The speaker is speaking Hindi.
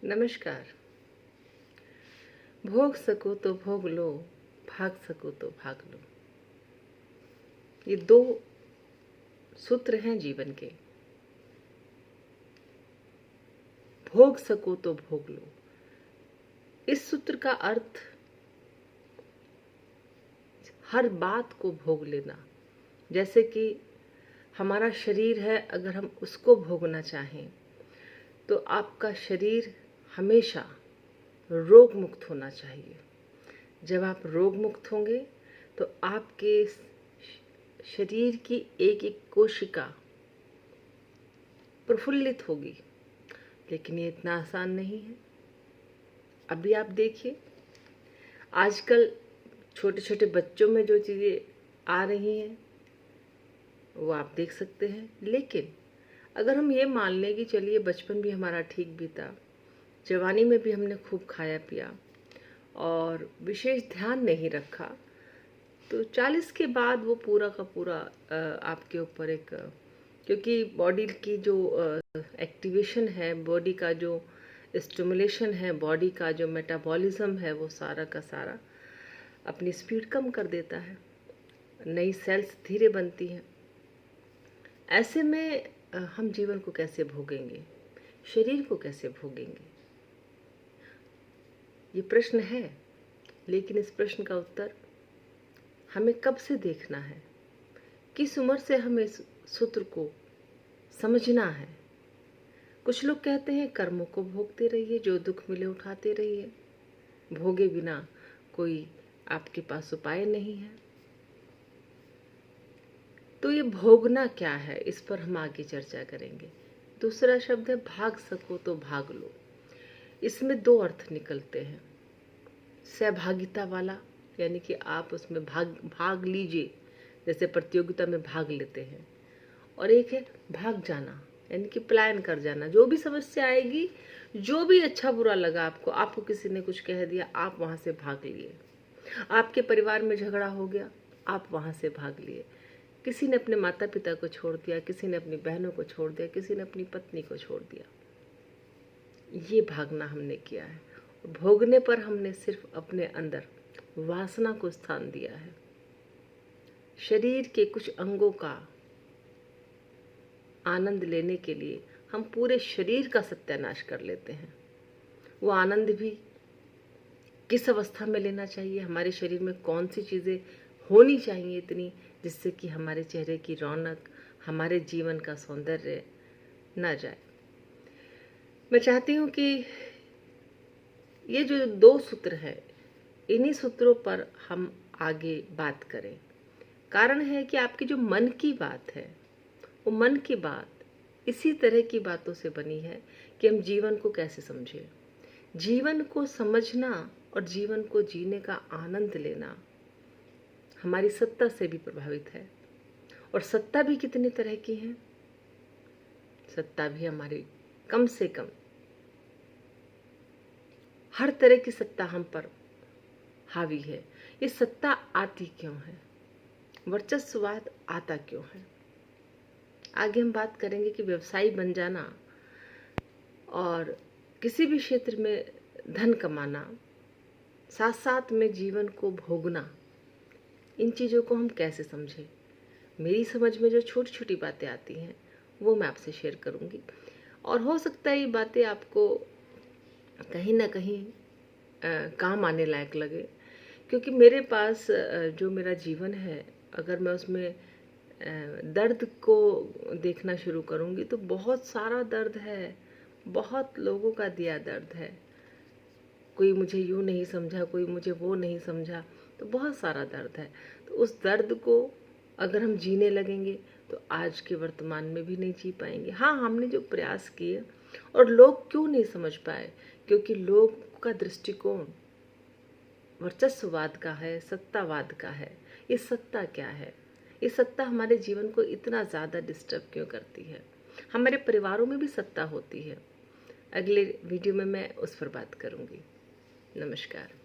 नमस्कार। भोग सको तो भोग लो, भाग सको तो भाग लो। ये दो सूत्र हैं जीवन के। भोग सको तो भोग लो। इस सूत्र का अर्थ हर बात को भोग लेना। जैसे कि हमारा शरीर है, अगर हम उसको भोगना चाहें तो आपका शरीर हमेशा रोग मुक्त होना चाहिए। जब आप रोग मुक्त होंगे तो आपके शरीर की एक एक कोशिका प्रफुल्लित होगी। लेकिन ये इतना आसान नहीं है। अभी आप देखिए, आजकल छोटे छोटे बच्चों में जो चीज़ें आ रही हैं वो आप देख सकते हैं। लेकिन अगर हम ये मान लें कि चलिए बचपन भी हमारा ठीक बीता, जवानी में भी हमने खूब खाया पिया और विशेष ध्यान नहीं रखा, तो 40 के बाद वो पूरा का पूरा आपके ऊपर एक, क्योंकि बॉडी की जो एक्टिवेशन है, बॉडी का जो स्टिमुलेशन है, बॉडी का जो मेटाबॉलिज्म है, वो सारा का सारा अपनी स्पीड कम कर देता है। नई सेल्स धीरे बनती हैं। ऐसे में हम जीवन को कैसे भोगेंगे, शरीर को कैसे भोगेंगे, ये प्रश्न है। लेकिन इस प्रश्न का उत्तर हमें कब से देखना है, किस उम्र से हमें इस सूत्र को समझना है। कुछ लोग कहते हैं कर्मों को भोगते रहिए, जो दुख मिले उठाते रहिए, भोगे बिना कोई आपके पास उपाय नहीं है। तो ये भोगना क्या है, इस पर हम आगे चर्चा करेंगे। दूसरा शब्द है भाग सको तो भाग लो। इसमें दो अर्थ निकलते हैं। सहभागिता वाला, यानी कि आप उसमें भाग लीजिए, जैसे प्रतियोगिता में भाग लेते हैं। और एक है भाग जाना, यानी कि पलायन कर जाना। जो भी समस्या आएगी, जो भी अच्छा बुरा लगा आपको किसी ने कुछ कह दिया, आप वहां से भाग लिए। आपके परिवार में झगड़ा हो गया, आप वहां से भाग लिए। किसी ने अपने माता पिता को छोड़ दिया, किसी ने अपनी बहनों को छोड़ दिया, किसी ने अपनी पत्नी को छोड़ दिया। ये भागना हमने किया है। भोगने पर हमने सिर्फ अपने अंदर वासना को स्थान दिया है। शरीर के कुछ अंगों का आनंद लेने के लिए हम पूरे शरीर का सत्यानाश कर लेते हैं। वो आनंद भी किस अवस्था में लेना चाहिए, हमारे शरीर में कौन सी चीज़ें होनी चाहिए इतनी, जिससे कि हमारे चेहरे की रौनक, हमारे जीवन का सौंदर्य ना जाए। मैं चाहती हूँ कि ये जो दो सूत्र हैं, इन्हीं सूत्रों पर हम आगे बात करें। कारण है कि आपकी जो मन की बात है, वो मन की बात इसी तरह की बातों से बनी है कि हम जीवन को कैसे समझें। जीवन को समझना और जीवन को जीने का आनंद लेना हमारी सत्ता से भी प्रभावित है। और सत्ता भी कितने तरह की है। सत्ता भी हमारी कम से कम हर तरह की सत्ता हम पर हावी है। ये सत्ता आती क्यों है, वर्चस्ववाद आता क्यों है। आगे हम बात करेंगे कि व्यवसायी बन जाना और किसी भी क्षेत्र में धन कमाना, साथ साथ में जीवन को भोगना, इन चीज़ों को हम कैसे समझें। मेरी समझ में जो छोटी छोटी बातें आती हैं वो मैं आपसे शेयर करूंगी। और हो सकता है ये बातें आपको कहीं ना कहीं काम आने लायक लगे, क्योंकि मेरे पास जो मेरा जीवन है, अगर मैं उसमें दर्द को देखना शुरू करूंगी तो बहुत सारा दर्द है, बहुत लोगों का दिया दर्द है। कोई मुझे यूँ नहीं समझा, कोई मुझे वो नहीं समझा, तो बहुत सारा दर्द है। तो उस दर्द को अगर हम जीने लगेंगे तो आज के वर्तमान में भी नहीं जी पाएंगे। हाँ, हमने जो प्रयास किए, और लोग क्यों नहीं समझ पाए, क्योंकि लोग का दृष्टिकोण वर्चस्ववाद का है, सत्तावाद का है। ये सत्ता क्या है, ये सत्ता हमारे जीवन को इतना ज़्यादा डिस्टर्ब क्यों करती है। हमारे परिवारों में भी सत्ता होती है। अगले वीडियो में मैं उस पर बात करूँगी। नमस्कार।